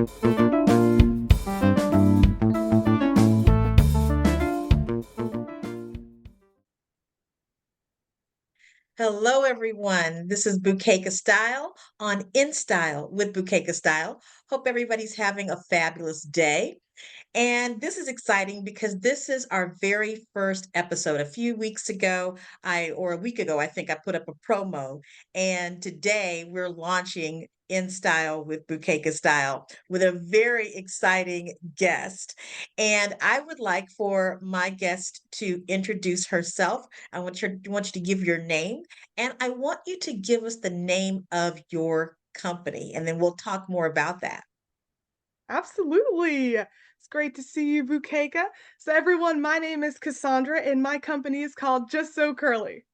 Hello, everyone. This is Bouquet Style on In Style with Bouquet Style. Hope everybody's having a fabulous day. And this is exciting because this is our very first episode. A few weeks ago, or a week ago, I think I put up a promo. And today we're launching In Style with Bouquet Style with a very exciting guest. And I would like for my guest to introduce herself. I want you to give your name, and I want you to give us the name of your company, and then we'll talk more about that. Absolutely. It's great to see you, Bukeka. So, everyone, my name is Cassandra, and my company is called Just So Curly.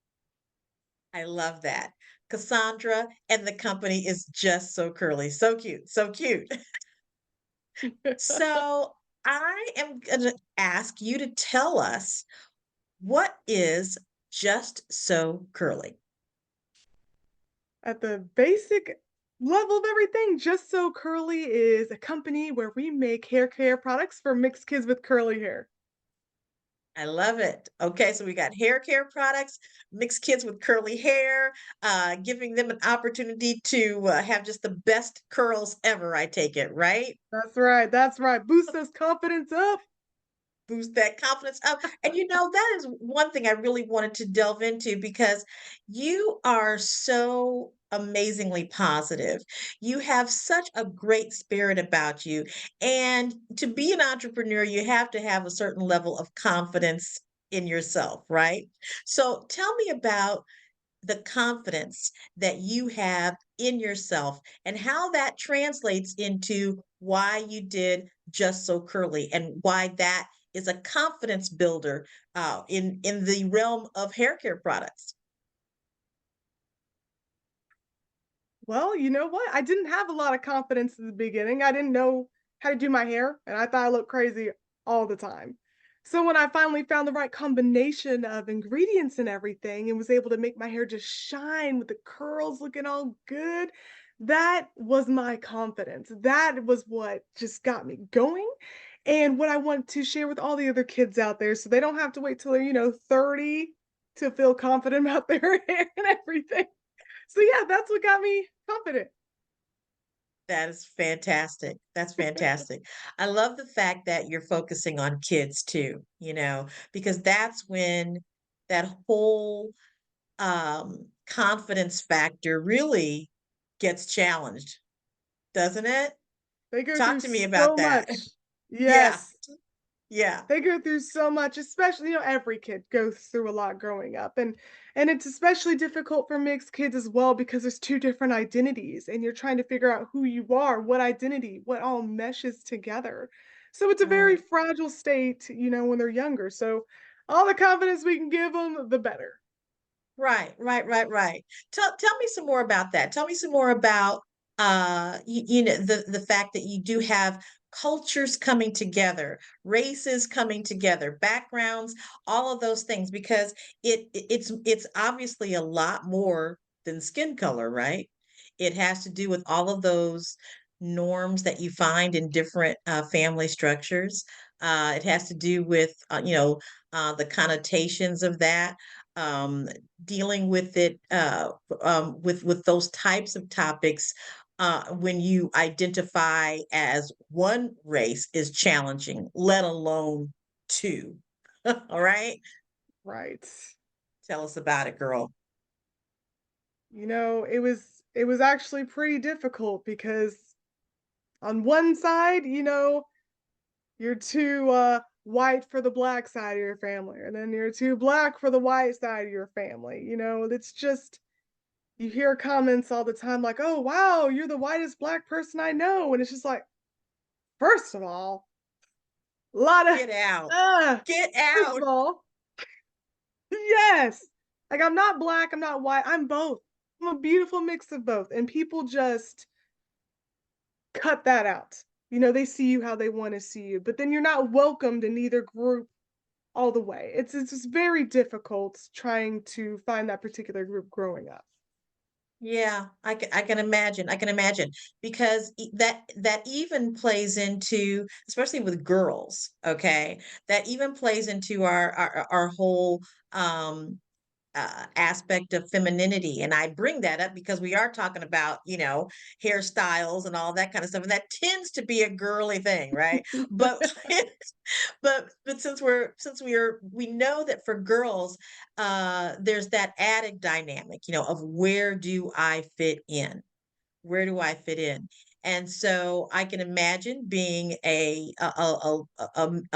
I love that. Cassandra and the company is just so curly. So cute. So cute. So I am going to ask you to tell us what is just so curly. At the basic level of everything, Just So Curly is a company where we make hair care products for mixed kids with curly hair. I love it. Okay, so we got hair care products, mixed kids with curly hair, giving them an opportunity to have just the best curls ever, I take it, right? That's right. That's right. Boost those confidence up. Boost that confidence up. And that is one thing I really wanted to delve into because you are so amazingly positive. You have such a great spirit about you. And to be an entrepreneur, you have to have a certain level of confidence in yourself, right? So tell me about the confidence that you have in yourself and how that translates into why you did just so curly and why that is a confidence builder in the realm of hair care products. Well, you know what? I didn't have a lot of confidence in the beginning. I didn't know how to do my hair, and I thought I looked crazy all the time. So when I finally found the right combination of ingredients and everything and was able to make my hair just shine with the curls looking all good, that was my confidence. That was what just got me going and what I want to share with all the other kids out there so they don't have to wait till they're, 30 to feel confident about their hair and everything. So yeah, that's what got me confident. That is fantastic. That's fantastic. I love the fact that you're focusing on kids too, because that's when that whole confidence factor really gets challenged, doesn't it? They go Talk through to me about so that. much. Yeah, Yes. yeah. They go through so much, especially, every kid goes through a lot growing up. And it's especially difficult for mixed kids as well because there's two different identities and you're trying to figure out who you are, what identity, what all meshes together. So it's a very Right. fragile state, when they're younger. So all the confidence we can give them, the better. Right, right, right, right. Tell me some more about that. Tell me some more about the fact that you do have cultures coming together, races coming together, backgrounds, all of those things because it's obviously a lot more than skin color, right? It has to do with all of those norms that you find in different family structures. It has to do with the connotations of that um dealing with it with those types of topics when you identify as one race is challenging, let alone two. All right, Right. tell us about it, girl. It was actually pretty difficult because on one side, you're too white for the black side of your family, and then you're too black for the white side of your family. It's just you hear comments all the time like, "Oh, wow, you're the whitest black person I know." And it's just like, first of all, a lot of Get out, uh get first out. of all, yes. Like I'm not black, I'm not white, I'm both. I'm a beautiful mix of both. And people just cut that out. They see you how they want to see you, but then you're not welcomed in either group all the way. It's just very difficult trying to find that particular group growing up. Yeah, I can imagine. I can imagine because that even plays into, especially with girls, okay? That even plays into our whole aspect of femininity. And I bring that up because we are talking about, hairstyles and all that kind of stuff. And that tends to be a girly thing, right? But but we know that for girls, there's that added dynamic, of where do I fit in? Where do I fit in? And so I can imagine being a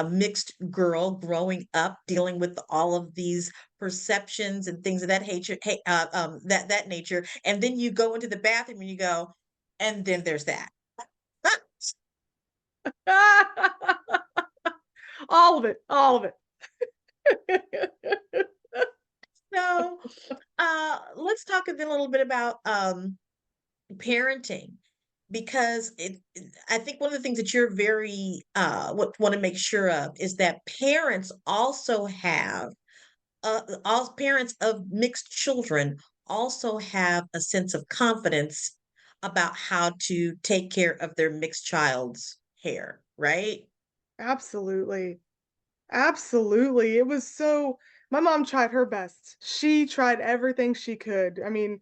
mixed girl growing up, dealing with all of these perceptions and things of that nature, that nature, and then you go into the bathroom and you go, and then there's that. All of it, all of it. So, let's talk a little bit about parenting, because I think one of the things that you're very want to make sure of is that parents also have all parents of mixed children also have a sense of confidence about how to take care of their mixed child's hair, right? Absolutely. Absolutely. It was so my mom tried her best. She tried everything she could. I mean,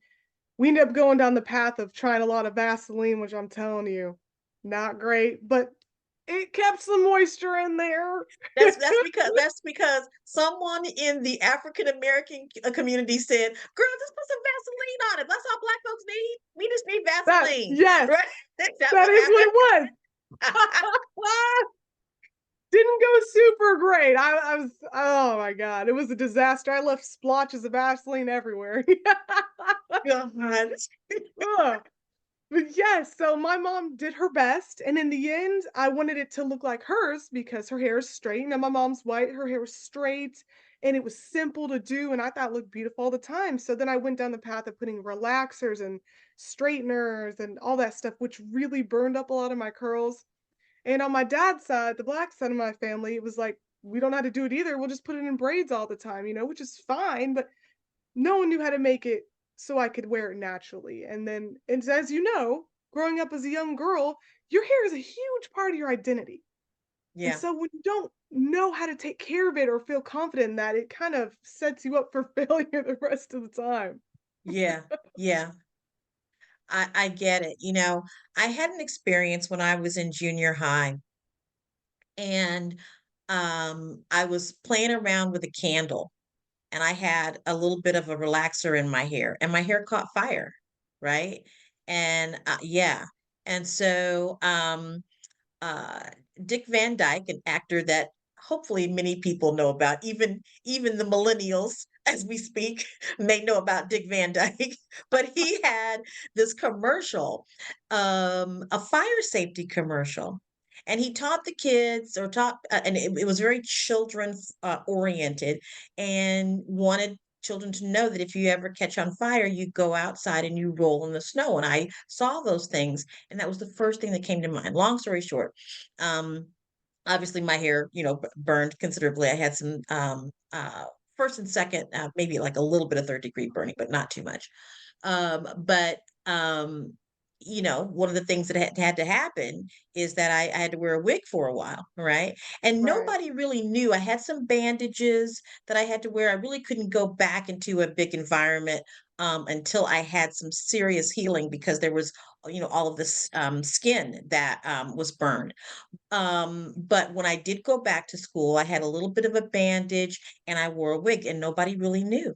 we ended up going down the path of trying a lot of Vaseline, which I'm telling you, not great, but it kept some moisture in there. That's because someone in the African American community said, "Girl, just put some Vaseline on it. That's all Black folks need. We just need That Vaseline." yes, Right? Is that that what is what happened? it was. Didn't go super great. I was oh my god, it was a disaster. I left splotches of Vaseline everywhere. God. Ugh. But yes, so my mom did her best, and in the end, I wanted it to look like hers because her hair is straight. Now my mom's white, her hair was straight, and it was simple to do, and I thought it looked beautiful all the time. So then I went down the path of putting relaxers and straighteners and all that stuff, which really burned up a lot of my curls. And on my dad's side, the black side of my family, it was like, we don't know how to do it either. We'll just put it in braids all the time, which is fine, but no one knew how to make it so I could wear it naturally. And as you know, growing up as a young girl, your hair is a huge part of your identity. And Yeah, so when you don't know how to take care of it or feel confident in that, it kind of sets you up for failure the rest of the time. yeah, yeah. I get it. I had an experience when I was in junior high, and I was playing around with a candle, and I had a little bit of a relaxer in my hair, and my hair caught fire, right? And yeah, and so uh, Dick Van Dyke, an actor that hopefully many people know about, even the millennials as we speak may know about Dick Van Dyke, but he had this commercial, a fire safety commercial. And he taught the kids, or taught, and it was very children oriented, and wanted children to know that if you ever catch on fire, you go outside and you roll in the snow. And I saw those things, and that was the first thing that came to mind. Long story short, um, obviously my hair, burned considerably. I had some first and second, maybe like a little bit of third degree burning, but not too much. But one of the things that had to happen is that I had to wear a wig for a while, right? And Right. nobody really knew. I had some bandages that I had to wear. I really couldn't go back into a big environment until I had some serious healing, because there was, all of this skin that was burned. But when I did go back to school, I had a little bit of a bandage and I wore a wig, and nobody really knew.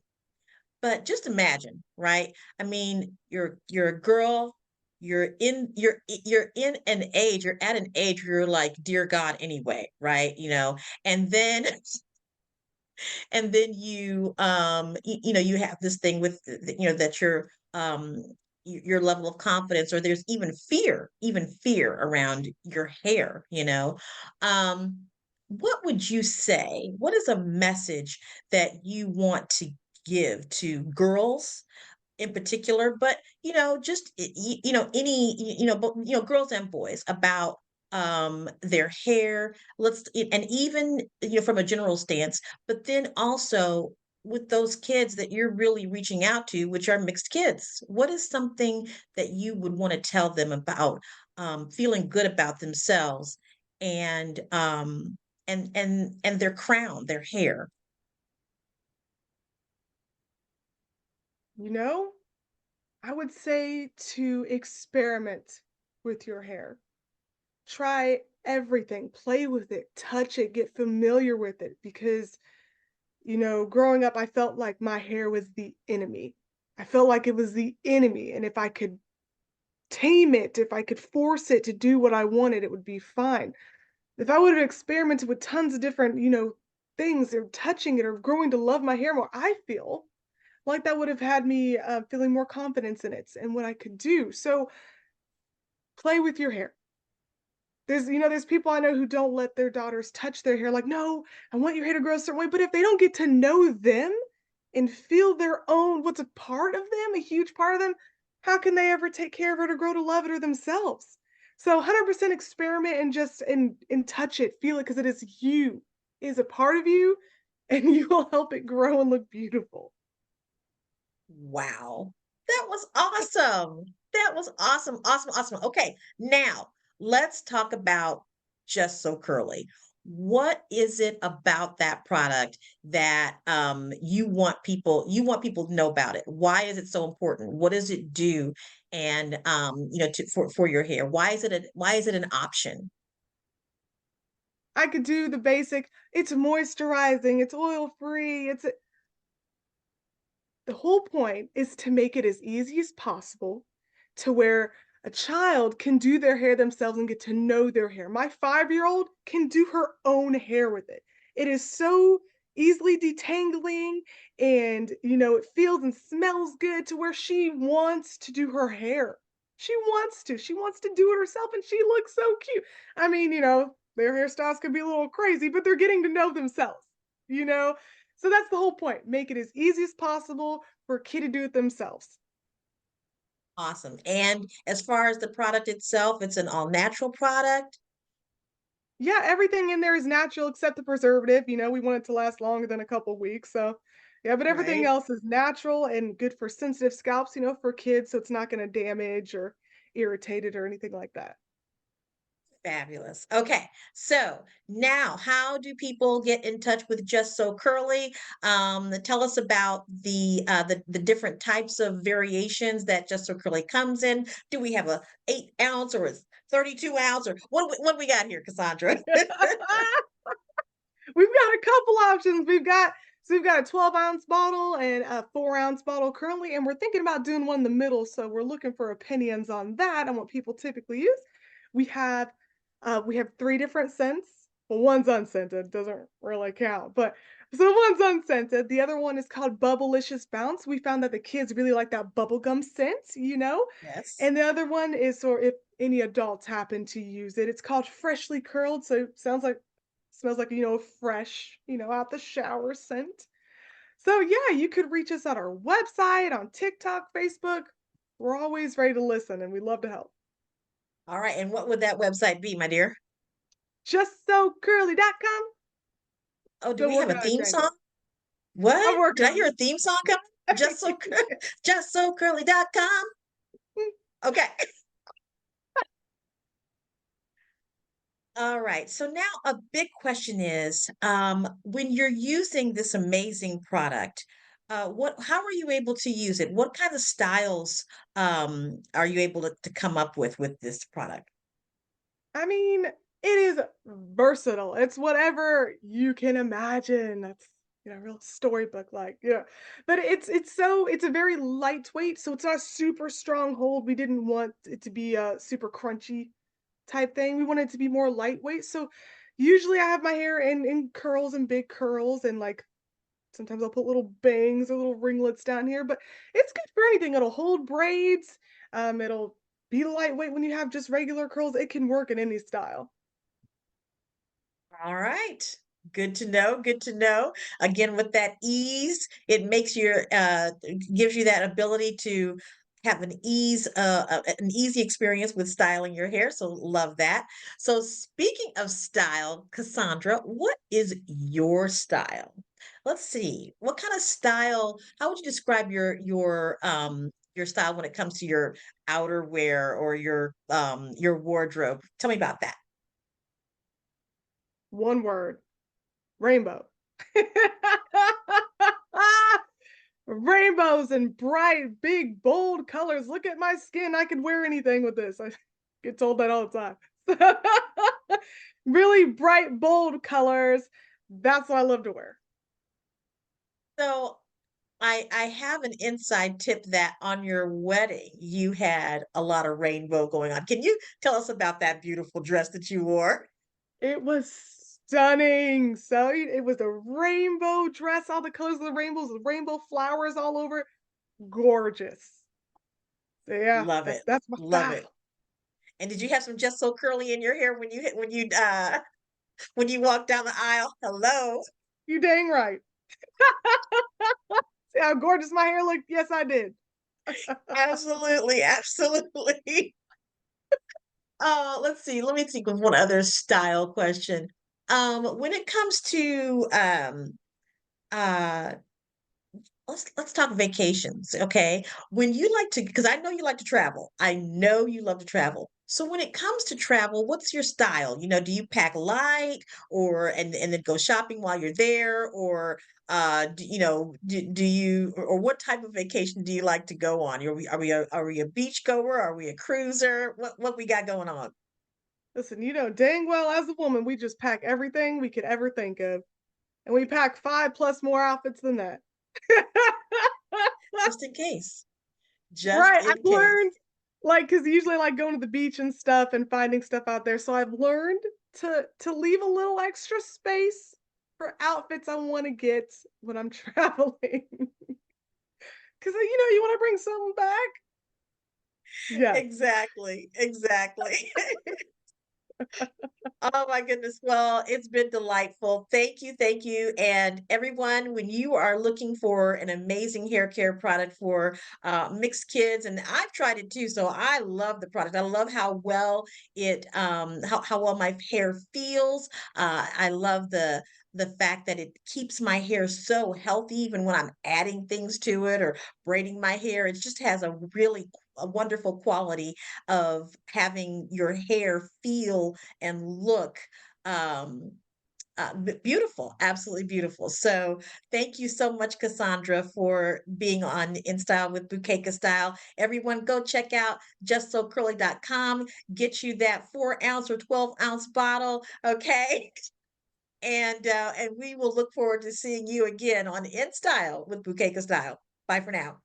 But just imagine, right? I mean, you're a girl, you're in an age, you're at an age where you're like, dear God, anyway, right? And then you have this thing with that your level of confidence, or there's even fear around your hair. um what would you say, what is a message that you want to give to girls in particular, but just any but girls and boys, about their hair, and even from a general stance, but then also with those kids that you're really reaching out to, which are mixed kids? What is something that you would want to tell them about feeling good about themselves and and their crown, their hair? You know, I would say to experiment with your hair. Try everything, play with it, touch it, get familiar with it because, growing up, I felt like my hair was the enemy. I felt like it was the enemy. And if I could tame it, if I could force it to do what I wanted, it would be fine. If I would have experimented with tons of different, things or touching it or growing to love my hair more, I feel like that would have had me feeling more confidence in it and what I could do. So play with your hair. There's people I know who don't let their daughters touch their hair, like, "No, I want your hair to grow a certain way," but if they don't get to know them and feel their own what's a part of them, a huge part of them, how can they ever take care of it or grow to love it or themselves? So 100% experiment and just and touch it, feel it because it is you. It is a part of you, and you will help it grow and look beautiful. Wow. That was awesome. That was awesome, awesome, awesome. Okay, now let's talk about Just So Curly. What is it about that product that you want people to know about it? Why is it so important? What does it do? And for your hair. Why is it an option? I could do the basic, it's moisturizing, it's oil-free, the whole point is to make it as easy as possible to where a child can do their hair themselves and get to know their hair. My 5-year-old can do her own hair with it. It is so easily detangling and, it feels and smells good to where she wants to do her hair. She wants to. She wants to do it herself and she looks so cute. I mean, their hairstyles can be a little crazy, but they're getting to know themselves, you know? So that's the whole point. Make it as easy as possible for a kid to do it themselves. Awesome. And as far as the product itself, it's an all natural product, Yeah, everything in there is natural except the preservative. We want it to last longer than a couple weeks. So, yeah, but everything right? else is natural and good for sensitive scalps, for kids. So it's not going to damage or irritate it or anything like that. Fabulous. Okay. So now how do people get in touch with Just So Curly? Tell us about the different types of variations that Just So Curly comes in. Do we have a 8 ounce or a 32 ounce or what we got here, Cassandra? We've got a couple options. We've got a 12-ounce bottle and a 4-ounce bottle currently, and we're thinking about doing one in the middle. So we're looking for opinions on that and what people typically use. We have we have three different scents. Well, one's unscented, doesn't really count, but so one's unscented. The other one is called Bubblicious Bounce. We found that the kids really like that bubblegum scent. Yes. And the other one is, or if any adults happen to use it, it's called Freshly Curled. So it smells like, fresh, out the shower scent. So yeah, you could reach us at our website, on TikTok, Facebook. We're always ready to listen and we love to help. All right. And what would that website be, my dear? JustSoCurly.com. Oh, do Still we have working a on it, theme Django. song? I'm What? working Did I on hear a theme song coming? Just so it. just so curly.com. Okay. All right. So now a big question is, when you're using this amazing product, how are you able to use it? What kind of styles are you able to come up with this product? I mean, it is versatile. It's whatever you can imagine. That's real storybook like. Yeah. But it's a very lightweight, so it's not a super strong hold. We didn't want it to be a super crunchy type thing. We want it to be more lightweight. So usually I have my hair in curls and big curls and like sometimes I'll put little bangs or little ringlets down here, but it's good for anything. It'll hold braids. It'll be lightweight when you have just regular curls. It can work in any style. All right. Good to know. Good to know. Again, with that ease, it makes gives you that ability to have an easy experience with styling your hair. So love that. So speaking of style, Cassandra, what is your style? Let's see. What kind of style how would you describe your style when it comes to your outerwear or your wardrobe? Tell me about that. One word, rainbow. Rainbows and bright, big, bold colors. Look at my skin. I could wear anything with this. I get told that all the time. Really bright, bold colors. That's what I love to wear. So I have an inside tip that on your wedding you had a lot of rainbow going on. Can you tell us about that beautiful dress that you wore? It was stunning. So it was a rainbow dress, all the colors of the rainbows, with rainbow flowers all over it. Gorgeous. So yeah, Love that's it. that's my Love style. it. And did you have some just so curly in your hair when you walked down the aisle? Hello. You dang right. See how gorgeous my hair looked? Yes, I did. Absolutely, absolutely. Let's see. Let me think of one other style question. When it comes to uh let's talk vacations, okay? When you like to because I know you like to travel. I know you love to travel. So when it comes to travel, what's your style? You know, do you pack light or and then go shopping while you're there or do you or what type of vacation do you like to go on? Are we a beach goer? Are we a cruiser? What we got going on? Listen, you know dang well as a woman, we just pack everything we could ever think of. And we pack 5 plus more outfits than that. Just in case. Just Right, in I've case. learned, like, because usually I like going to the beach and stuff and finding stuff out there, so I've learned to leave a little extra space for outfits I wanna get when I'm traveling. 'Cause, you wanna bring something back. Yes. Exactly, exactly. Oh my goodness. Well, it's been delightful. Thank you. And everyone, when you are looking for an amazing hair care product for mixed kids, and I've tried it too, so I love the product. I love how well how well my hair feels. I love the fact that it keeps my hair so healthy even when I'm adding things to it or braiding my hair. It just has a wonderful quality of having your hair feel and look um beautiful, absolutely beautiful. So thank you so much, Cassandra, for being on In Style with Bouquet Style. Everyone go check out justsocurly.com, get you that 4 ounce or 12-ounce bottle, okay? And we will look forward to seeing you again on In Style with Bouquet Style. Bye for now.